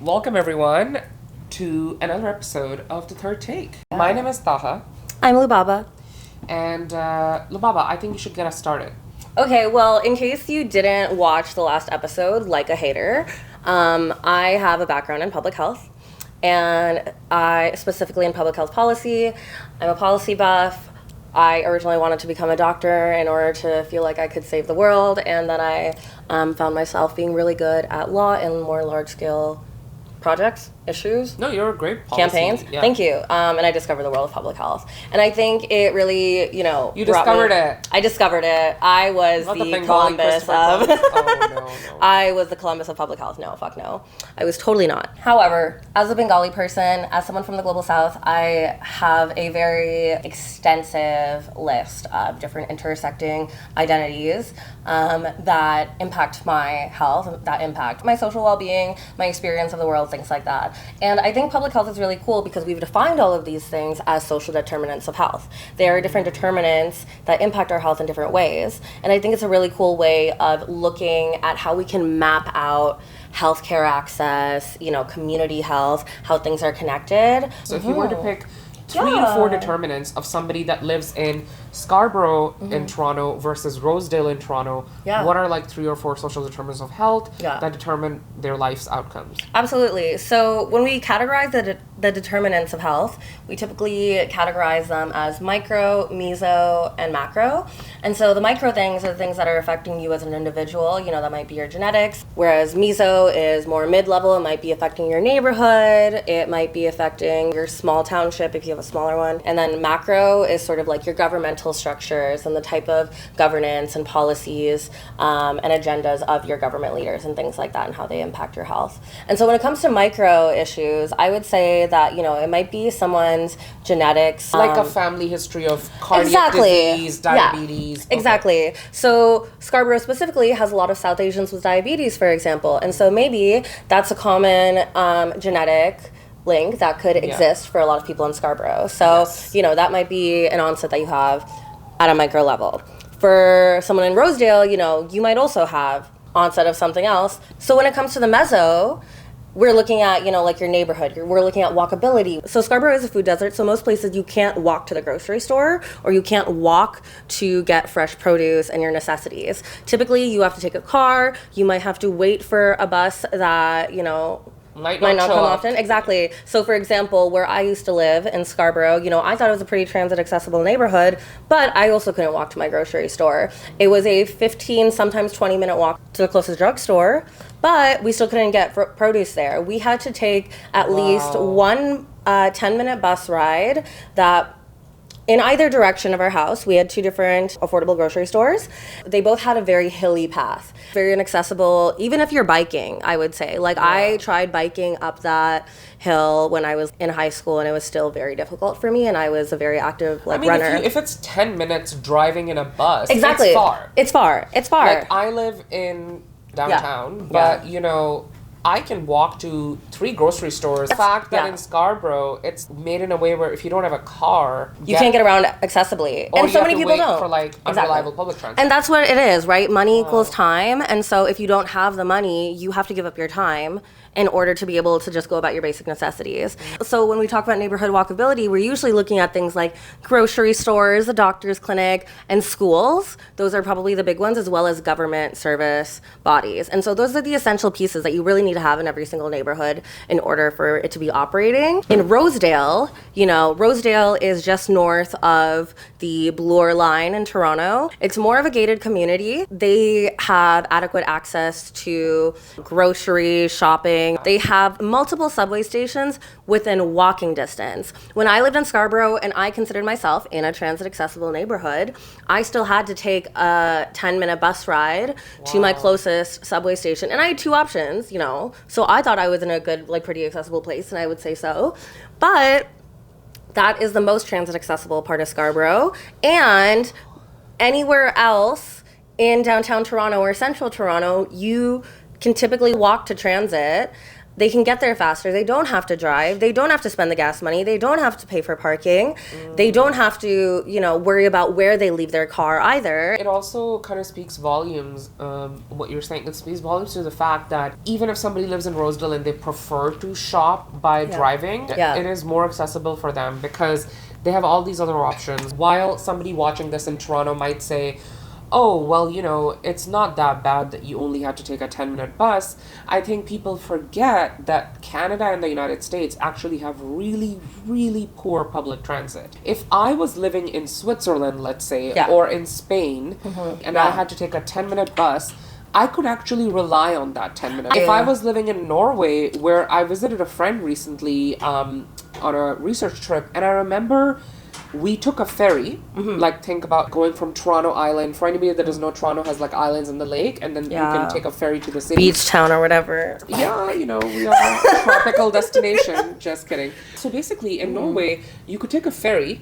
Welcome everyone to another episode of The Third Take. My name is Taha. I'm Lubaba. And Lubaba, I think you should get us started. Okay, well, in case you didn't watch the last episode, like a hater, I have a background in public health, and I specifically in public health policy. I'm a policy buff. I originally wanted to become a doctor in order to feel like I could save the world, and then I found myself being really good at law and more large-scale projects, issues. No, you're a great policy. Campaigns. Yeah. Thank you. And I discovered the world of public health. And I think it really, You discovered it. I discovered it. I was Not the Bengali Columbus Christopher of... Columbus. Oh, no. I was the Columbus of public health. No, fuck no. I was totally not. However, as a Bengali person, as someone from the global south, I have a very extensive list of different intersecting identities that impact my health, that impact my social well-being, my experience of the world, things like that. And I think public health is really cool because we've defined all of these things as social determinants of health. There are different determinants that impact our health in different ways. And I think it's a really cool way of looking at how we can map out healthcare access, community health, how things are connected. So if you were to pick 3 or 4 determinants of somebody that lives in Scarborough in Toronto versus Rosedale in Toronto, what are like 3 or 4 social determinants of health that determine their life's outcomes? Absolutely. So when we categorize the determinants of health, we typically categorize them as micro, meso, and macro. And so the micro things are the things that are affecting you as an individual, that might be your genetics, whereas meso is more mid-level. It might be affecting your neighborhood. It might be affecting your small township if you have a smaller one. And then macro is sort of like your governmental structures and the type of governance and policies and agendas of your government leaders and things like that and how they impact your health. And so when it comes to micro issues, I would say that, it might be someone's genetics. Like a family history of cardiac disease, diabetes. Yeah, exactly. So Scarborough specifically has a lot of South Asians with diabetes, for example. And so maybe that's a common genetic link that could exist for a lot of people in Scarborough. So, that might be an onset that you have at a micro level. For someone in Rosedale, you might also have onset of something else. So when it comes to the meso, we're looking at, like your neighborhood. We're looking at walkability. So Scarborough is a food desert, so most places you can't walk to the grocery store or you can't walk to get fresh produce and your necessities. Typically, you have to take a car. You might have to wait for a bus that, might not come often. Exactly. So for example, where I used to live in Scarborough, I thought it was a pretty transit accessible neighborhood, but I also couldn't walk to my grocery store. It was a 15, sometimes 20-minute walk to the closest drugstore, but we still couldn't get produce there. We had to take at least one 10-minute bus ride that in either direction of our house. We had 2 different affordable grocery stores. They both had a very hilly path, very inaccessible, even if you're biking, I would say. I tried biking up that hill when I was in high school, and it was still very difficult for me, and I was a very active runner. If it's 10 minutes driving in a bus, exactly. It's far. It's far. I live in downtown, but I can walk to 3 grocery stores. The fact that in Scarborough, it's made in a way where if you don't have a car, you can't get around accessibly. And so many people don't. For unreliable public transport. And that's what it is, right? Money equals time. And so if you don't have the money, you have to give up your time in order to be able to just go about your basic necessities. So when we talk about neighborhood walkability, we're usually looking at things like grocery stores, a doctor's clinic, and schools. Those are probably the big ones, as well as government service bodies. And so those are the essential pieces that you really need to have in every single neighborhood in order for it to be operating. In Rosedale, Rosedale is just north of the Bloor line in Toronto. It's more of a gated community. They have adequate access to grocery, shopping. They have multiple subway stations within walking distance. When I lived in Scarborough and I considered myself in a transit accessible neighborhood, I still had to take a 10-minute bus ride to my closest subway station. And I had 2 options, so I thought I was in a good, pretty accessible place, and I would say so. But that is the most transit accessible part of Scarborough. And anywhere else in downtown Toronto or central Toronto, you can typically walk to transit they can get there faster. They don't have to drive. They don't have to spend the gas money. They don't have to pay for parking. They don't have to, worry about where they leave their car either. It also kind of speaks volumes, what you're saying. It speaks volumes to the fact that even if somebody lives in Rosedale and they prefer to shop by driving, it is more accessible for them because they have all these other options. While somebody watching this in Toronto might say, oh, well, it's not that bad that you only had to take a 10-minute bus. I think people forget that Canada and the United States actually have really, really poor public transit. If I was living in Switzerland, let's say, or in Spain, and I had to take a 10-minute bus, I could actually rely on that 10 minutes. If I was living in Norway, where I visited a friend recently on a research trip, and I remember we took a ferry, think about going from Toronto Island. For anybody that doesn't know, Toronto has islands in the lake, and then you can take a ferry to the city. Beach town or whatever. Yeah, we are a tropical destination. Just kidding. So basically, in Norway, you could take a ferry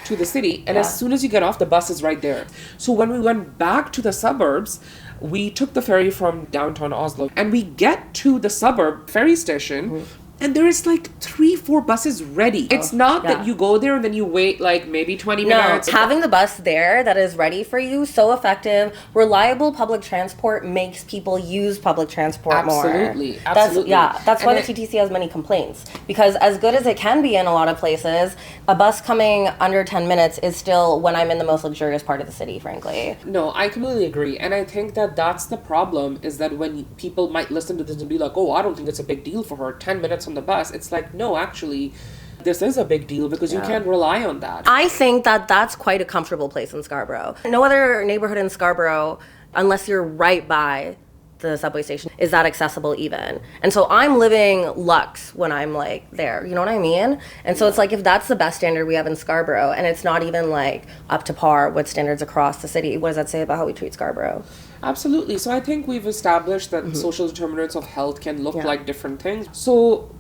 to the city, and as soon as you get off, the bus is right there. So when we went back to the suburbs, we took the ferry from downtown Oslo, and we get to the suburb ferry station, and there is 3-4 buses ready. It's not that you go there and then you wait maybe 20 minutes. No, having the bus there that is ready for you, so effective. Reliable public transport makes people use public transport more. Absolutely. That's why the TTC has many complaints. Because as good as it can be in a lot of places, a bus coming under 10 minutes is still when I'm in the most luxurious part of the city, frankly. No, I completely agree. And I think that that's the problem, is that when people might listen to this and be like, oh, I don't think it's a big deal for her, 10 minutes on the bus. It's no, actually, this is a big deal because you can't rely on that. I think that that's quite a comfortable place in Scarborough. No other neighborhood in Scarborough, unless you're right by the subway station, is that accessible even. And so I'm living luxe when I'm there, you know what I mean? And so it's if that's the best standard we have in Scarborough, and it's not even up to par with standards across the city, what does that say about how we treat Scarborough? Absolutely. So I think we've established that social determinants of health can look like different things. So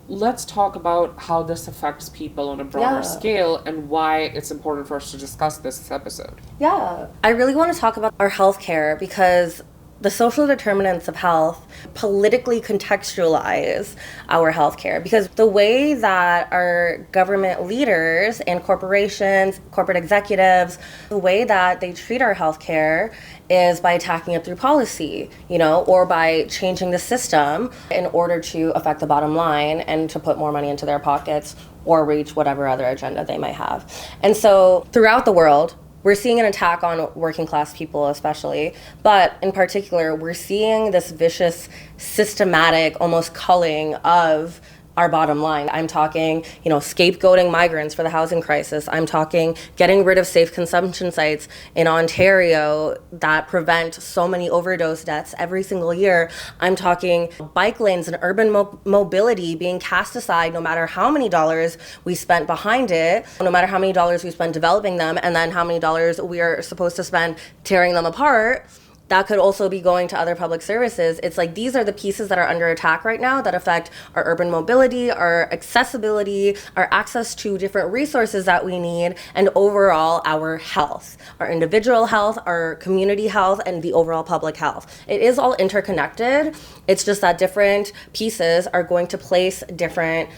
let's talk about how this affects people on a broader scale and why it's important for us to discuss this episode. Yeah. I really want to talk about our healthcare because the social determinants of health politically contextualize our healthcare, because the way that our government leaders and corporations, corporate executives, the way that they treat our healthcare is by attacking it through policy, or by changing the system in order to affect the bottom line and to put more money into their pockets or reach whatever other agenda they might have. And so throughout the world, we're seeing an attack on working class people especially, but in particular, we're seeing this vicious, systematic, almost culling of our bottom line. I'm talking, scapegoating migrants for the housing crisis. I'm talking getting rid of safe consumption sites in Ontario that prevent so many overdose deaths every single year. I'm talking bike lanes and urban mobility being cast aside no matter how many dollars we spent behind it, no matter how many dollars we spent developing them, and then how many dollars we are supposed to spend tearing them apart. That could also be going to other public services. It's these are the pieces that are under attack right now that affect our urban mobility, our accessibility, our access to different resources that we need, and overall our health, our individual health, our community health, and the overall public health. It is all interconnected. It's just that different pieces are going to place different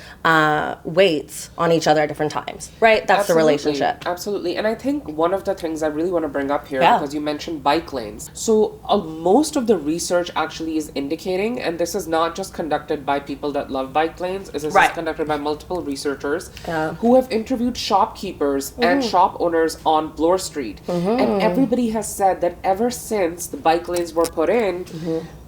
weights on each other at different times, right? That's the relationship. Absolutely. And I think one of the things I really want to bring up here, because you mentioned bike lanes. So most of the research actually is indicating, and this is not just conducted by people that love bike lanes, this is conducted by multiple researchers who have interviewed shopkeepers and shop owners on Bloor Street. And everybody has said that ever since the bike lanes were put in,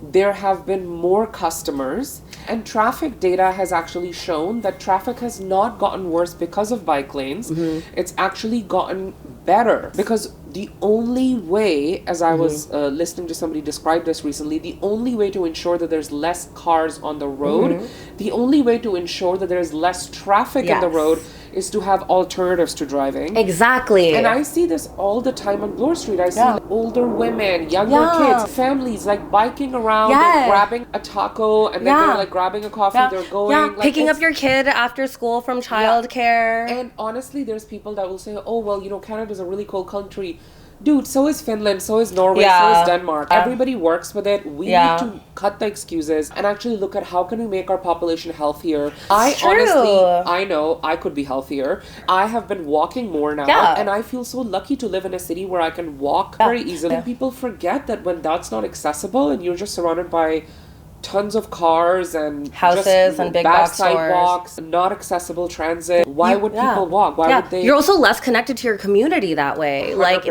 there have been more customers, and traffic data has actually shown that traffic has not gotten worse because of bike lanes. It's actually gotten better, because the only way, as I was listening to somebody describe this recently, the only way to ensure that there's less cars on the road, the only way to ensure that there's less traffic in the road is to have alternatives to driving. Exactly. And I see this all the time on Bloor Street. I see older women, younger kids, families biking around, they're grabbing a taco, and then they're grabbing a coffee, they're going. Picking up your kid after school from childcare. And honestly, there's people that will say, oh, well, Canada's a really cold country. Dude, so is Finland, so is Norway, so is Denmark. Everybody works with it. We need to cut the excuses and actually look at how can we make our population healthier. I know I could be healthier. I have been walking more now, and I feel so lucky to live in a city where I can walk very easily. People forget that when that's not accessible and you're just surrounded by tons of cars and houses and big box sidewalks, not accessible transit. Why would people walk? Why would they? You're also less connected to your community that way. 100%. Like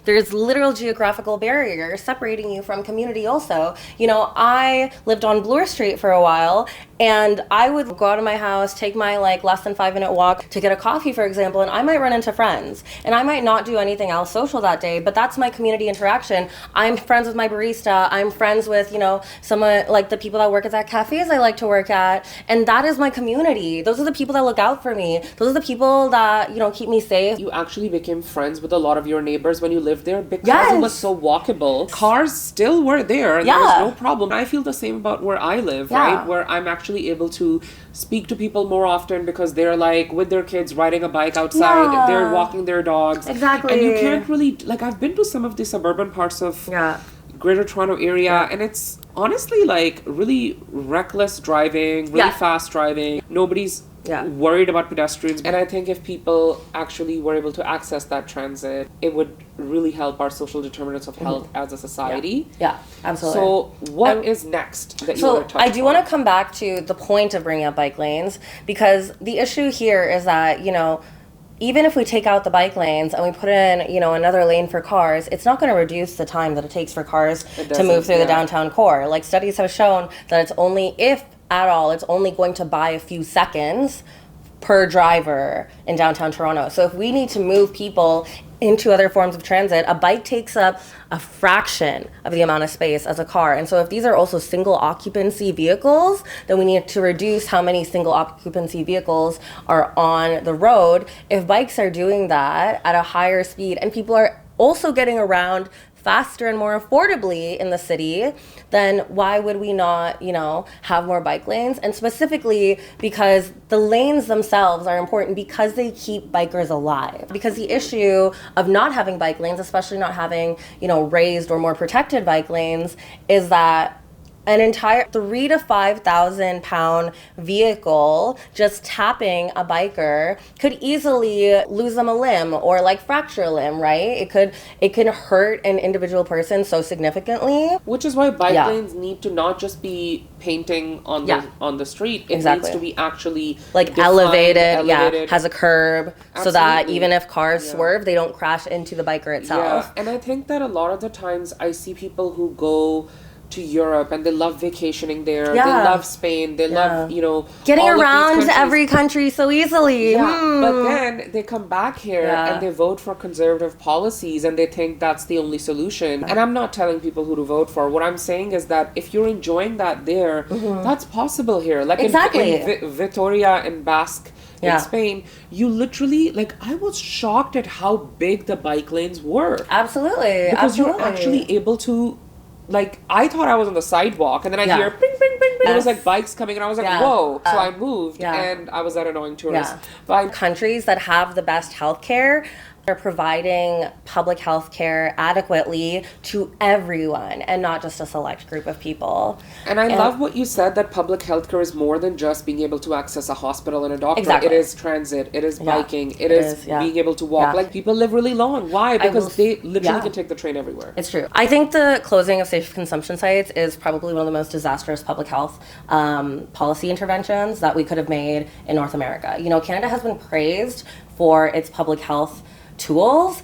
there's literal geographical barrier separating you from community also. You know, I lived on Bloor Street for a while, and I would go out of my house, take my like less than 5-minute walk to get a coffee, for example, and I might run into friends. And I might not do anything else social that day, but that's my community interaction. I'm friends with my barista. I'm friends with, you know, someone like the people that work at that cafes I like to work at. And that is my community. Those are the people that look out for me. Those are the people that, you know, keep me safe. You actually became friends with a lot of your neighbors when you lived there because it was so walkable. Cars still were there and there was no problem. I feel the same about where I live, right? Where I'm actually able to speak to people more often because they're like with their kids riding a bike outside, they're walking their dogs. Exactly. And you can't really, like, I've been to some of the suburban parts of Greater Toronto area, and it's honestly like really reckless driving, really fast driving. Nobody's worried about pedestrians. And I think if people actually were able to access that transit, it would really help our social determinants of health as a society. Yeah, absolutely. So what is next that you want to touch I do want to come back to the point of bringing up bike lanes, because the issue here is that, you know, even if we take out the bike lanes and we put in, you know, another lane for cars, it's not going to reduce the time that it takes for cars to move through the downtown core. Like, studies have shown that it's only, if at all, it's only going to buy a few seconds per driver in downtown Toronto. So if we need to move people into other forms of transit, a bike takes up a fraction of the amount of space as a car. And so if these are also single occupancy vehicles, then we need to reduce how many single occupancy vehicles are on the road. If bikes are doing that at a higher speed and people are also getting around faster and more affordably in the city, then why would we not, you know, have more bike lanes? And specifically because the lanes themselves are important because they keep bikers alive. Because the issue of not having bike lanes, especially not having, you know, raised or more protected bike lanes, is that an entire 3,000 to 5,000 pound vehicle just tapping a biker could easily lose them a limb or like fracture a limb, right? It can hurt an individual person so significantly. Which is why bike lanes need to not just be painting on the street. It needs to be actually like defined, elevated, has a curb. Absolutely. So that even if cars swerve, they don't crash into the biker itself. Yeah, and I think that a lot of the times I see people who go to Europe and they love vacationing there. They love Spain. They love, you know, getting around every country so easily. But then they come back here and they vote for conservative policies and they think that's the only solution. And I'm not telling people who to vote for. What I'm saying is that if you're enjoying that there, that's possible here. Like in Vitoria and Basque in Spain, you literally, like, I was shocked at how big the bike lanes were. Absolutely. Because you're actually able to, like, I thought I was on the sidewalk, and then I hear bing, bing, bing, bing. There was like bikes coming, and I was like, whoa. So I moved, and I was that annoying tourist. But countries that have the best healthcare are providing public health care adequately to everyone and not just a select group of people. And I love what you said, that public health care is more than just being able to access a hospital and a doctor. Exactly. It is transit, it is biking, it is being able to walk. Like, people live really long. Why? Because they literally can take the train everywhere. It's true. I think the closing of safe consumption sites is probably one of the most disastrous public health policy interventions that we could have made in North America. You know, Canada has been praised for its public health tools,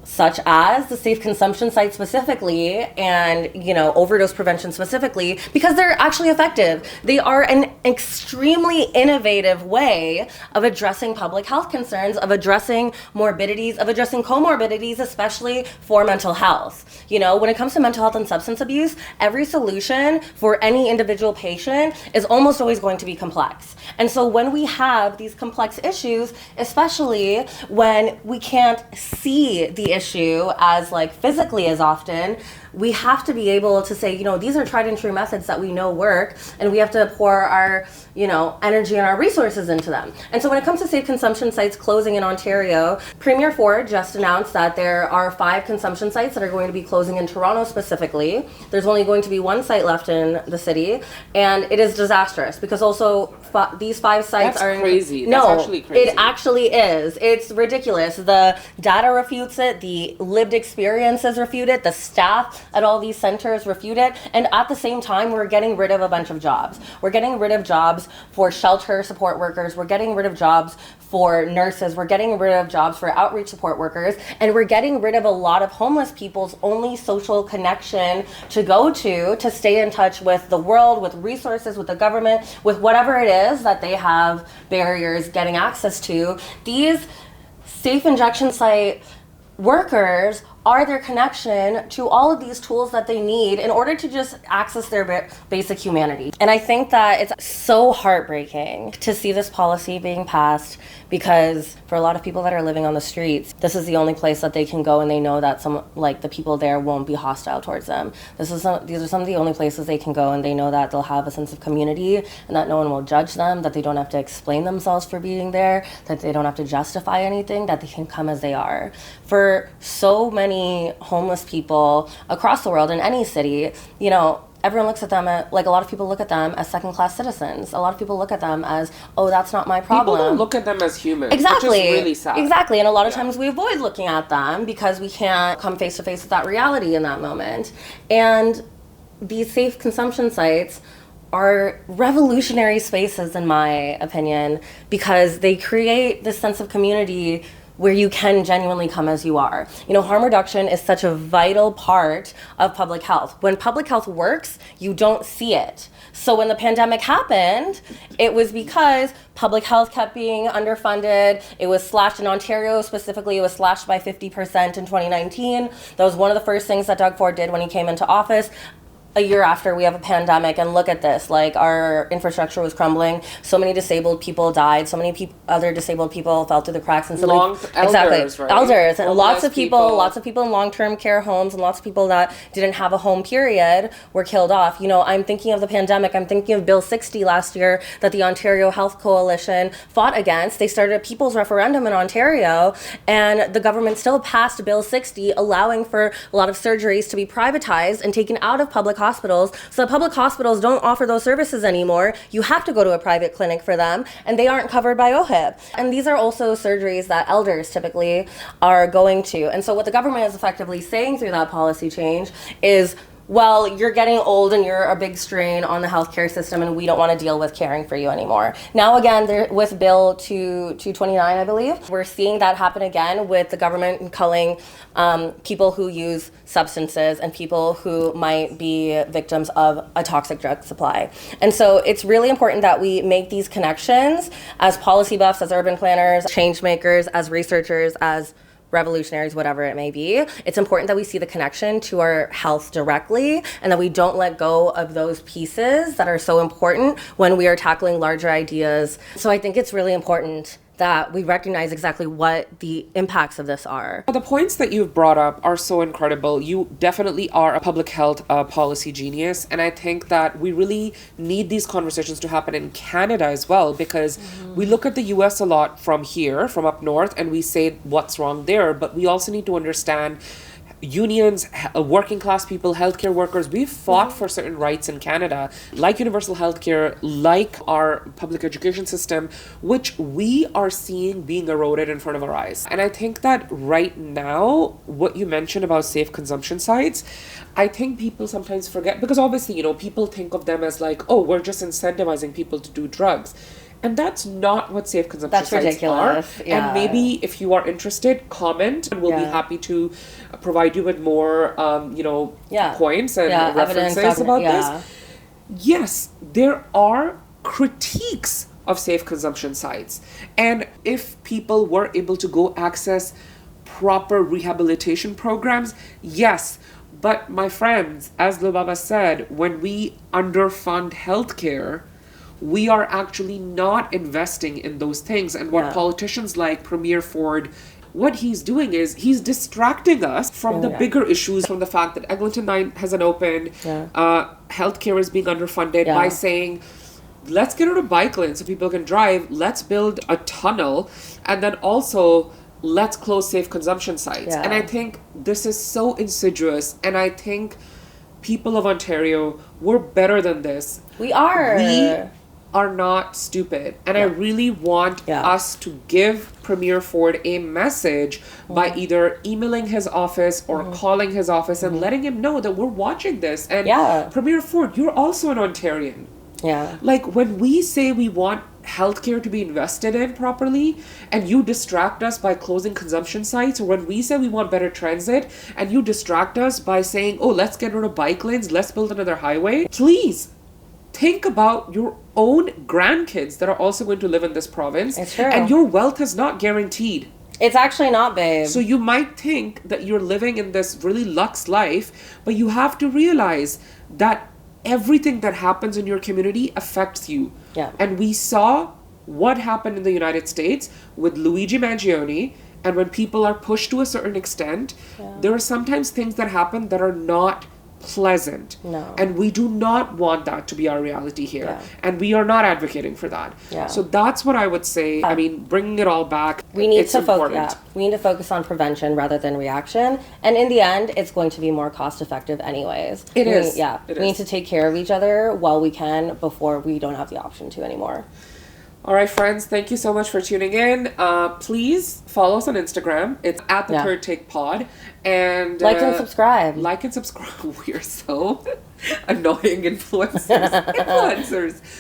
such as the safe consumption site specifically, and, you know, overdose prevention specifically, because they're actually effective. They are an extremely innovative way of addressing public health concerns, of addressing morbidities, of addressing comorbidities, especially for mental health. You know, when it comes to mental health and substance abuse, every solution for any individual patient is almost always going to be complex. And so when we have these complex issues, especially when we can't see the the issue as like physically as often, we have to be able to say, these are tried and true methods that we know work, and we have to pour our, energy and our resources into them. And so when it comes to safe consumption sites closing in Ontario, Premier Ford just announced that there are 5 consumption sites that are going to be closing in Toronto specifically. There's only going to be 1 site left in the city, and it is disastrous because also these 5 sites That's are crazy. No, That's actually crazy. It actually is. It's ridiculous. The data refutes it. The lived experiences refute it. The staff at all these centers refute it. And at the same time, we're getting rid of a bunch of jobs. We're getting rid of jobs for shelter support workers. We're getting rid of jobs for nurses. We're getting rid of jobs for outreach support workers. And we're getting rid of a lot of homeless people's only social connection to go to stay in touch with the world, with resources, with the government, with whatever it is that they have barriers getting access to. These safe injection site workers are their connection to all of these tools that they need in order to just access their basic humanity. And I think that it's so heartbreaking to see this policy being passed, because for a lot of people that are living on the streets, this is the only place that they can go, and they know that the people there won't be hostile towards them. These are some of the only places they can go, and they know that they'll have a sense of community, and that no one will judge them, that they don't have to explain themselves for being there, that they don't have to justify anything, that they can come as they are. For so many homeless people across the world, in any city, everyone looks at them a lot of people look at them as second-class citizens. A lot of people look at them as, oh, that's not my problem. People don't look at them as humans. Exactly. Which is really sad. Exactly. And a lot of times we avoid looking at them because we can't come face to face with that reality in that moment. And these safe consumption sites are revolutionary spaces, in my opinion, because they create this sense of community where you can genuinely come as you are. Harm reduction is such a vital part of public health. When public health works, you don't see it. So when the pandemic happened, it was because public health kept being underfunded. It was slashed in Ontario specifically. It was slashed by 50% in 2019. That was one of the first things that Doug Ford did when he came into office. A year after, we have a pandemic, and look at this, our infrastructure was crumbling. So many disabled people died. So many other disabled people fell through the cracks. And elders, right? Elders, and lots of people in long-term care homes, and lots of people that didn't have a home period were killed off. I'm thinking of the pandemic. I'm thinking of Bill 60 last year that the Ontario Health Coalition fought against. They started a people's referendum in Ontario, and the government still passed Bill 60, allowing for a lot of surgeries to be privatized and taken out of public hospitals. So public hospitals don't offer those services anymore. You have to go to a private clinic for them, and they aren't covered by OHIP. And these are also surgeries that elders typically are going to. And so what the government is effectively saying through that policy change is, well, you're getting old and you're a big strain on the healthcare system, and we don't want to deal with caring for you anymore. Now again, with Bill 229, I believe, we're seeing that happen again with the government culling people who use substances and people who might be victims of a toxic drug supply. And so it's really important that we make these connections as policy buffs, as urban planners, change makers, as researchers, as revolutionaries, whatever it may be. It's important that we see the connection to our health directly, and that we don't let go of those pieces that are so important when we are tackling larger ideas. So I think it's really important that we recognize exactly what the impacts of this are. The points that you've brought up are so incredible. You definitely are a public health policy genius, and I think that we really need these conversations to happen in Canada as well, because we look at the US a lot from here, from up north, and we say what's wrong there, but we also need to understand unions, working class people, healthcare workers. We've fought for certain rights in Canada, like universal healthcare, like our public education system, which we are seeing being eroded in front of our eyes. And I think that right now, what you mentioned about safe consumption sites, I think people sometimes forget, because obviously, people think of them as we're just incentivizing people to do drugs. And that's not what safe consumption sites are. Yeah. And maybe if you are interested, comment, and we'll be happy to provide you with more, points and references about this. Yes, there are critiques of safe consumption sites. And if people were able to go access proper rehabilitation programs, yes. But my friends, as Lubaba said, when we underfund healthcare, we are actually not investing in those things. And what politicians like Premier Ford what he's doing is he's distracting us from the bigger issues, from the fact that Eglinton 9 hasn't opened, healthcare is being underfunded, by saying, let's get rid of bike lanes so people can drive, let's build a tunnel, and then also let's close safe consumption sites. And I think this is so insidious, and I think people of Ontario, we're better than this. We are. We are not stupid. And I really want us to give Premier Ford a message by either emailing his office or calling his office and letting him know that we're watching this. And Premier Ford, you're also an Ontarian. Yeah. Like, when we say we want healthcare to be invested in properly and you distract us by closing consumption sites, or when we say we want better transit and you distract us by saying, oh, let's get rid of bike lanes, let's build another highway, please think about your own grandkids that are also going to live in this province. It's true. And your wealth is not guaranteed. It's actually not, babe. So you might think that you're living in this really luxe life, but you have to realize that everything that happens in your community affects you. Yeah. And we saw what happened in the United States with Luigi Mangione, and when people are pushed to a certain extent, there are sometimes things that happen that are not pleasant. No. And we do not want that to be our reality here. Yeah. And we are not advocating for that. Yeah. So that's what I would say. I mean, bringing it all back, we need it's to important. We need to focus on prevention rather than reaction. And in the end, it's going to be more cost effective anyways. It is. We need to take care of each other while we can before we don't have the option to anymore. All right, friends, thank you so much for tuning in. Please follow us on Instagram. It's at the Third Take Pod. And like and subscribe. Like and subscribe. We are so annoying influencers.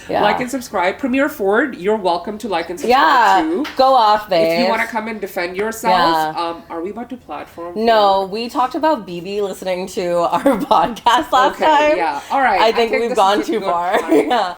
Like and subscribe. Premier Ford, you're welcome to like and subscribe too. Go off, babe. If you want to come and defend yourself, are we about to platform? No, we talked about BB listening to our podcast last time. Yeah, all right. I think we've gone too far. Yeah.